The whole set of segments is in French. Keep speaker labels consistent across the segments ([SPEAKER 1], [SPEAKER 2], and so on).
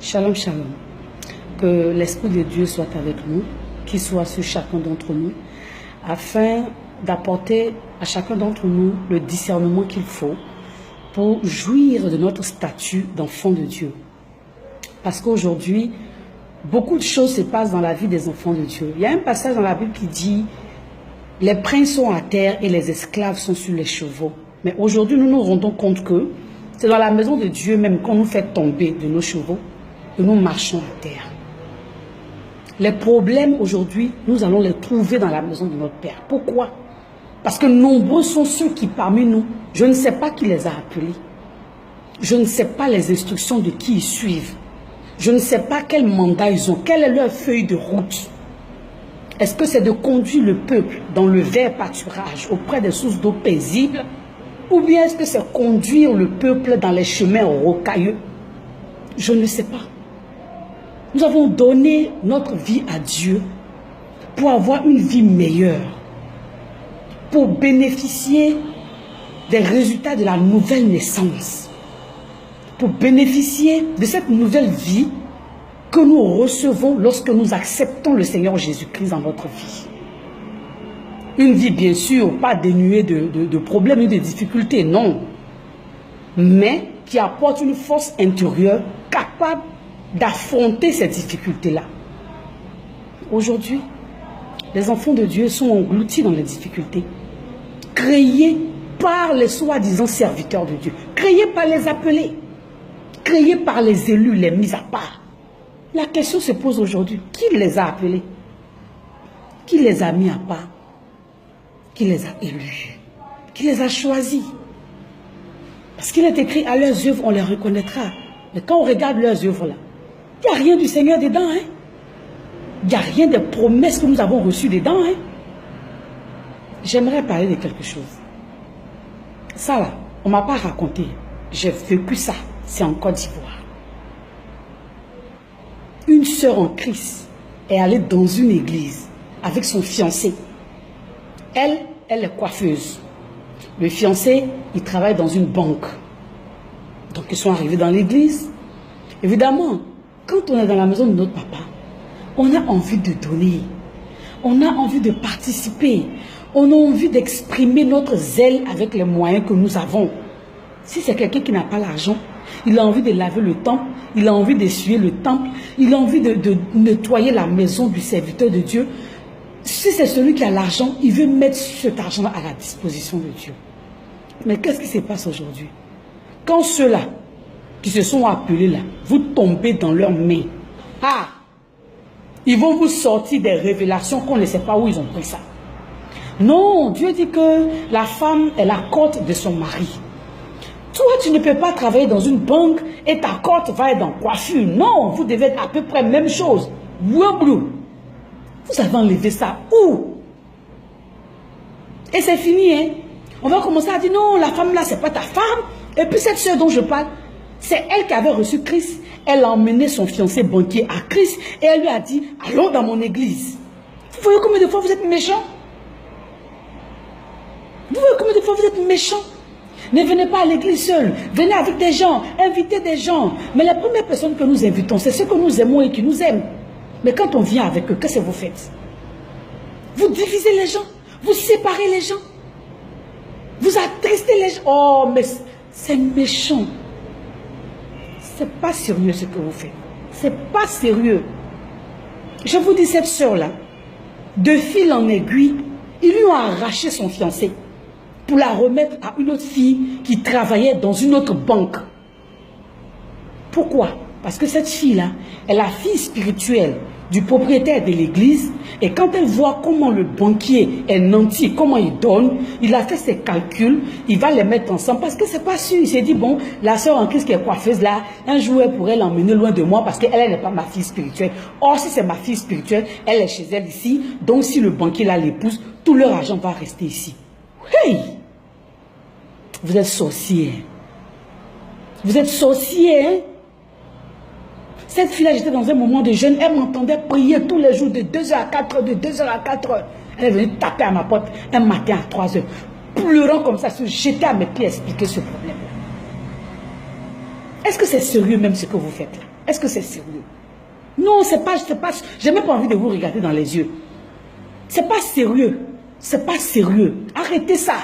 [SPEAKER 1] Shalom, shalom. Que l'Esprit de Dieu soit avec nous, qu'il soit sur chacun d'entre nous, afin d'apporter à chacun d'entre nous le discernement qu'il faut pour jouir de notre statut d'enfant de Dieu. Parce qu'aujourd'hui, beaucoup de choses se passent dans la vie des enfants de Dieu. Il y a un passage dans la Bible qui dit « Les princes sont à terre et les esclaves sont sur les chevaux ». Mais aujourd'hui, nous nous rendons compte que c'est dans la maison de Dieu même qu'on nous fait tomber de nos chevaux, que nous marchons à terre. Les problèmes aujourd'hui, nous allons les trouver dans la maison de notre Père. Pourquoi? Parce que nombreux sont ceux qui parmi nous, je ne sais pas qui les a appelés. Je ne sais pas les instructions de qui ils suivent. Je ne sais pas quel mandat ils ont, quelle est leur feuille de route. Est-ce que c'est de conduire le peuple dans le vert pâturage auprès des sources d'eau paisibles, ou bien est-ce que c'est conduire le peuple dans les chemins rocailleux? Je ne sais pas. Nous avons donné notre vie à Dieu pour avoir une vie meilleure, pour bénéficier des résultats de la nouvelle naissance, pour bénéficier de cette nouvelle vie que nous recevons lorsque nous acceptons le Seigneur Jésus-Christ dans notre vie. Une vie, bien sûr, pas dénuée de problèmes et de difficultés, non. Mais qui apporte une force intérieure capable d'affronter ces difficultés-là. Aujourd'hui, les enfants de Dieu sont engloutis dans les difficultés, créés par les soi-disant serviteurs de Dieu, créés par les appelés, créés par les élus, les mis à part. La question se pose aujourd'hui, qui les a appelés? Qui les a mis à part? Qui les a élus? Qui les a choisis? Parce qu'il est écrit, à leurs œuvres, on les reconnaîtra. Mais quand on regarde leurs œuvres là, il n'y a rien du Seigneur dedans. Hein? Il n'y a rien des promesses que nous avons reçues dedans. Hein? J'aimerais parler de quelque chose. Ça là, on ne m'a pas raconté. J'ai vécu ça. C'est en Côte d'Ivoire. Une sœur en Christ est allée dans une église avec son fiancé. Elle est coiffeuse. Le fiancé, il travaille dans une banque. Donc, ils sont arrivés dans l'église. Évidemment, quand on est dans la maison de notre papa, on a envie de donner. On a envie de participer. On a envie d'exprimer notre zèle avec les moyens que nous avons. Si c'est quelqu'un qui n'a pas l'argent, il a envie de laver le temple, il a envie d'essuyer le temple, il a envie de nettoyer la maison du serviteur de Dieu. Si c'est celui qui a l'argent, il veut mettre cet argent à la disposition de Dieu. Mais qu'est-ce qui se passe aujourd'hui? Quand ceux-là, qui se sont appelés là, vous tombez dans leurs mains, ils vont vous sortir des révélations qu'on ne sait pas où ils ont pris ça. Non, Dieu dit que la femme est la cote de son mari. Toi, tu ne peux pas travailler dans une banque et ta cote va être dans coiffure. Non, vous devez être à peu près la même chose. Wablou. Vous avez enlevé ça où? Et c'est fini, hein? On va commencer à dire non, la femme là, c'est pas ta femme. Et puis cette soeur dont je parle, c'est elle qui avait reçu Christ. Elle a emmené son fiancé banquier à Christ et elle lui a dit, allons dans mon église. Vous voyez combien de fois vous êtes méchants? Vous voyez combien de fois vous êtes méchants? Ne venez pas à l'église seul. Venez avec des gens, invitez des gens. Mais la première personne que nous invitons, c'est ceux que nous aimons et qui nous aiment. Mais quand on vient avec eux, qu'est-ce que vous faites? Vous divisez les gens. Vous séparez les gens. Vous attristez les gens. Oh, mais c'est méchant. C'est pas sérieux ce que vous faites. C'est pas sérieux. Je vous dis, cette soeur-là, de fil en aiguille, ils lui ont arraché son fiancé pour la remettre à une autre fille qui travaillait dans une autre banque. Pourquoi? Parce que cette fille-là est la fille spirituelle du propriétaire de l'église, et quand elle voit comment le banquier est nanti, comment il donne, il a fait ses calculs, il va les mettre ensemble parce que c'est pas sûr. Il s'est dit, bon, la soeur en Christ qui est coiffeuse là, un jour elle pourrait l'emmener loin de moi parce qu'elle n'est pas ma fille spirituelle. Or, si c'est ma fille spirituelle, elle est chez elle ici, donc si le banquier là l'épouse, tout leur argent va rester ici. Hey! Vous êtes sorciers. Vous êtes sorciers, hein? Cette fille-là, j'étais dans un moment de jeûne, elle m'entendait prier tous les jours de 2h à 4h, de 2h à 4h. Elle est venue taper à ma porte un matin à 3h, pleurant comme ça, se jeter à mes pieds, expliquer ce problème-là. Est-ce que c'est sérieux même ce que vous faites? Est-ce que c'est sérieux? Non, c'est pas, j'ai même pas envie de vous regarder dans les yeux. C'est pas sérieux. C'est pas sérieux. Arrêtez ça.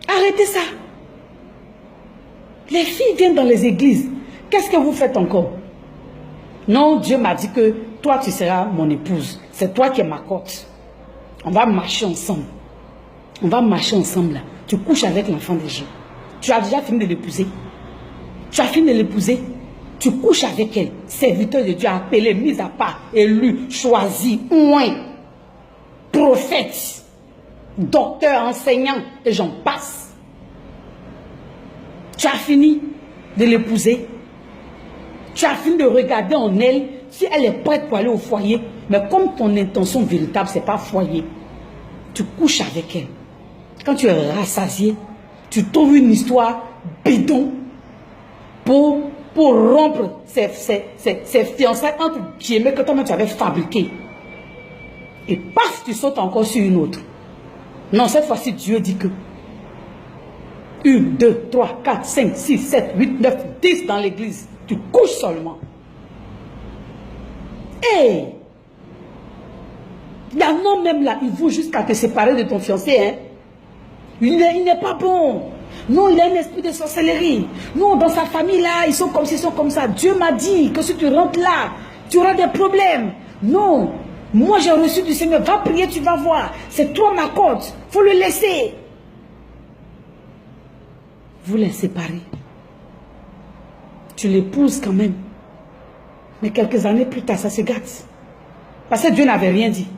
[SPEAKER 1] Arrêtez ça. Les filles viennent dans les églises. Qu'est-ce que vous faites encore? Non, Dieu m'a dit que toi, tu seras mon épouse. C'est toi qui es ma cote. On va marcher ensemble. On va marcher ensemble là. Tu couches avec l'enfant des gens. Tu as déjà fini de l'épouser. Tu as fini de l'épouser. Tu couches avec elle. Serviteur de Dieu, appelé, mis à part, élu, choisi, oint, prophète, docteur, enseignant, et j'en passe. Tu as fini de l'épouser. Tu as fini de regarder en elle si elle est prête pour aller au foyer. Mais comme ton intention véritable, ce n'est pas foyer, tu couches avec elle. Quand tu es rassasié, tu trouves une histoire bidon pour rompre ces fiançailles entre guillemets que toi-même tu avais fabriquées. Et paf, tu sautes encore sur une autre. Non, cette fois-ci, Dieu dit que 1, 2, 3, 4, 5, 6, 7, 8, 9, 10 dans l'église. Tu couches seulement. Hey! Il y a un homme même là, il vaut jusqu'à te séparer de ton fiancé. Hein? Il n'est pas bon. Non, il a un esprit de sorcellerie. Non, dans sa famille là, ils sont comme ci, ils sont comme ça. Dieu m'a dit que si tu rentres là, tu auras des problèmes. Non, moi j'ai reçu du Seigneur. Va prier, tu vas voir. C'est toi ma côte. Il faut le laisser. Vous les séparez. Tu l'épouses quand même. Mais quelques années plus tard, ça se gâte. Parce que Dieu n'avait rien dit.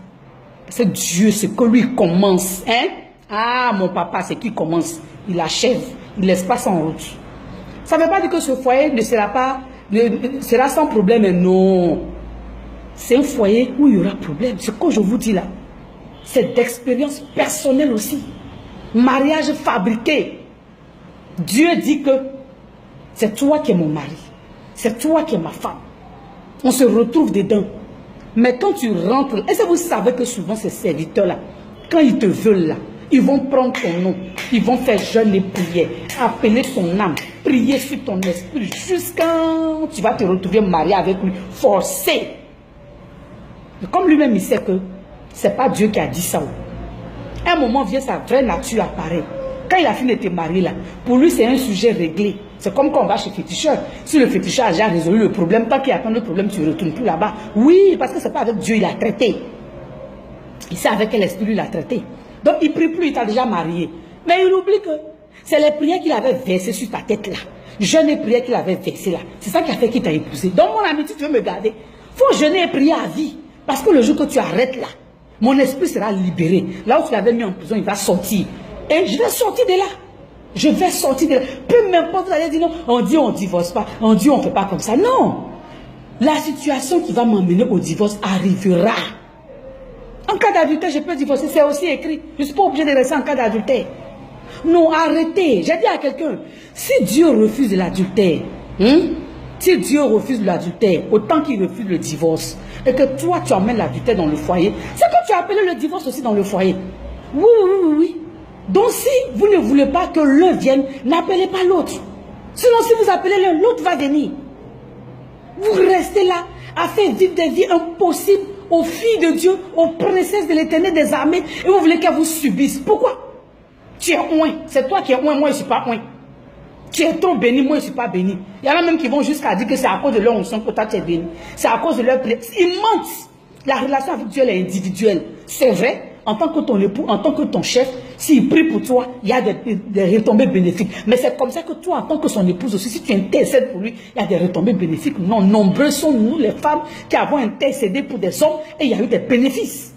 [SPEAKER 1] Parce que Dieu, c'est que lui commence. Hein? Ah, mon papa, c'est qui commence. Il achève. Il ne laisse pas sans route. Ça ne veut pas dire que ce foyer ne sera sans problème. Mais non. C'est un foyer où il y aura problème. Ce que je vous dis là, c'est d'expérience personnelle aussi. Mariage fabriqué. Dieu dit que c'est toi qui es mon mari. C'est toi qui es ma femme. On se retrouve dedans. Mais quand tu rentres, est-ce que vous savez que souvent ces serviteurs-là, quand ils te veulent là, ils vont prendre ton nom, ils vont faire jeûne et prière, appeler ton âme, prier sur ton esprit, jusqu'à tu vas te retrouver marié avec lui, forcé. Mais comme lui-même il sait que c'est pas Dieu qui a dit ça. Un moment vient, sa vraie nature apparaît. Quand il a fini de te marier là, pour lui c'est un sujet réglé. C'est comme quand on va chez le féticheur. Si le féticheur a déjà résolu le problème, tant qu'il attend le problème, tu ne retournes plus là-bas. Oui, parce que c'est pas avec Dieu il a traité. Il sait avec quel esprit il a traité. Donc il ne prie plus, il t'a déjà marié. Mais il oublie que c'est les prières qu'il avait versées sur ta tête là. Jeûne et prières qu'il avait versées là. C'est ça qui a fait qu'il t'a épousé. Donc mon ami, si tu veux me garder, il faut jeûner et prier à vie. Parce que le jour que tu arrêtes là, mon esprit sera libéré. Là où tu l'avais mis en prison, il va sortir. Et je vais sortir de là. Je vais sortir de là. Peu m'importe, vous allez dire non, on dit on ne divorce pas, on dit on ne fait pas comme ça. Non. La situation qui va m'emmener au divorce arrivera. En cas d'adultère, je peux divorcer, c'est aussi écrit. Je ne suis pas obligé de rester en cas d'adultère. Non, arrêtez. J'ai dit à quelqu'un, si Dieu refuse l'adultère, si Dieu refuse l'adultère, autant qu'il refuse le divorce, et que toi tu emmènes l'adultère dans le foyer, c'est que tu as appelé le divorce aussi dans le foyer. Oui, oui, oui, oui. Donc si vous ne voulez pas que l'un vienne, n'appelez pas l'autre. Sinon si vous appelez l'un, l'autre va venir. Vous restez là à faire vivre des vies impossibles aux filles de Dieu, aux princesses de l'Éternel des armées, et vous voulez qu'elles vous subissent. Pourquoi? Tu es oint. C'est toi qui es oint, moi je ne suis pas oint. Tu es trop béni, moi je ne suis pas béni. Il y en a même qui vont jusqu'à dire que c'est à cause de leur onction que toi tu es béni. C'est à cause de leur plaisir. Ils mentent. La relation avec Dieu est individuelle. C'est vrai. En tant que ton époux, en tant que ton chef, s'il prie pour toi, il y a des retombées bénéfiques. Mais c'est comme ça que toi, en tant que son épouse aussi, si tu intercèdes pour lui, il y a des retombées bénéfiques. Non, nombreux sont nous, les femmes, qui avons intercédé pour des hommes et il y a eu des bénéfices.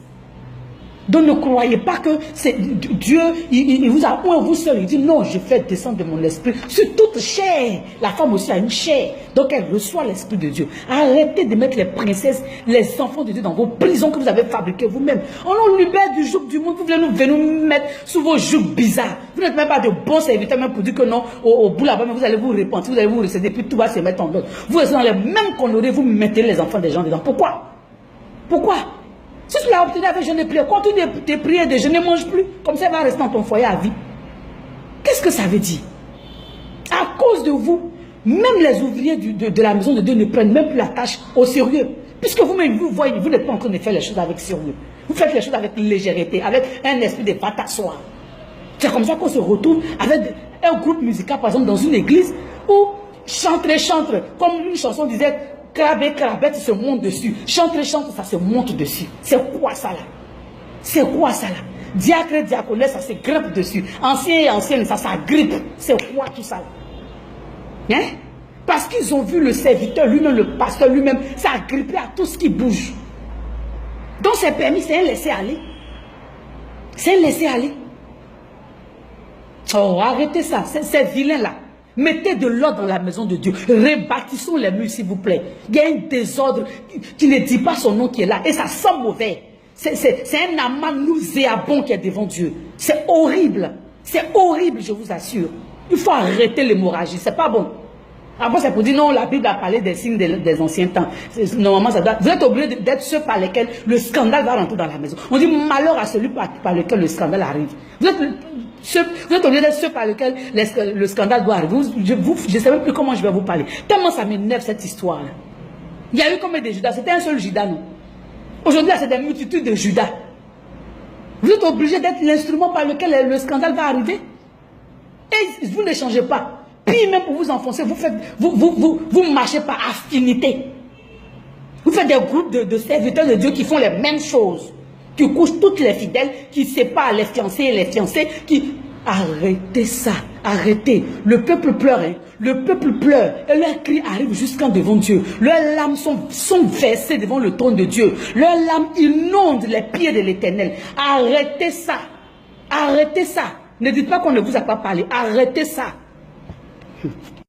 [SPEAKER 1] Donc ne croyez pas que c'est Dieu, il vous a ou vous seul. Il dit non, je fais descendre de mon esprit sur toute chair. La femme aussi a une chair. Donc elle reçoit l'esprit de Dieu. Arrêtez de mettre les princesses, les enfants de Dieu dans vos prisons que vous avez fabriquées vous-même. On nous libère du joug du monde. Vous voulez nous mettre sous vos jougs bizarres. Vous n'êtes même pas de bons serviteurs même pour dire que non, au bout là-bas, vous allez vous repentir, vous allez vous recéder, puis tout va se mettre en ordre. Vous êtes dans les mêmes conneries, vous mettez les enfants des gens dedans. Pourquoi? Pourquoi? Si tu l'as obtenu avec jeûne et prière, continue de prier et de jeûner, ne mange plus. Comme ça, elle va rester dans ton foyer à vie. Qu'est-ce que ça veut dire? À cause de vous, même les ouvriers de la maison de Dieu ne prennent même plus la tâche au sérieux. Puisque vous-même, vous voyez, vous n'êtes pas en train de faire les choses avec sérieux. Vous faites les choses avec légèreté, avec un esprit de va t'asseoir. C'est comme ça qu'on se retrouve avec un groupe musical, par exemple, dans une église, où chantre, comme une chanson disait, crabé, crabette se monte dessus. Chantre, ça se monte dessus. C'est quoi ça là? C'est quoi ça là? Diacre, diaconesse, ça se grimpe dessus. Ancien et ancienne, ça s'agrippe. C'est quoi tout ça là? Hein? Parce qu'ils ont vu le serviteur lui-même, le pasteur lui-même, s'agripper à tout ce qui bouge. Donc c'est permis, c'est un laisser-aller. C'est un laisser-aller. Oh, arrêtez ça, c'est vilain là. Mettez de l'ordre dans la maison de Dieu. Rebâtissons les murs, s'il vous plaît. Il y a un désordre qui ne dit pas son nom qui est là. Et ça sent mauvais. C'est un amas nauséabond qui est devant Dieu. C'est horrible. C'est horrible, je vous assure. Il faut arrêter l'hémorragie. C'est pas bon. Après, c'est pour dire non, la Bible a parlé des signes des anciens temps. Normalement, ça doit. Vous êtes obligé d'être ceux par lesquels le scandale va rentrer dans la maison. On dit malheur à celui par lequel le scandale arrive. Vous êtes obligé d'être ceux par lesquels le scandale doit arriver. Je ne sais même plus comment je vais vous parler. Tellement ça m'énerve cette histoire-là. Il y a eu combien de Judas? C'était un seul Judas, non? Aujourd'hui, c'est des multitudes de Judas. Vous êtes obligé d'être l'instrument par lequel le scandale va arriver. Et vous ne changez pas. Puis même pour vous enfoncer, vous marchez par affinité. Vous faites des groupes de serviteurs de Dieu qui font les mêmes choses. Qui couchent toutes les fidèles, qui séparent les fiancés et les fiancés, qui... Arrêtez ça, arrêtez. Le peuple pleure, hein. Le peuple pleure. Et leurs cris arrivent jusqu'en devant Dieu. Leurs larmes sont versées devant le trône de Dieu. Leurs larmes inondent les pieds de l'Éternel. Arrêtez ça. Arrêtez ça. Ne dites pas qu'on ne vous a pas parlé. Arrêtez ça.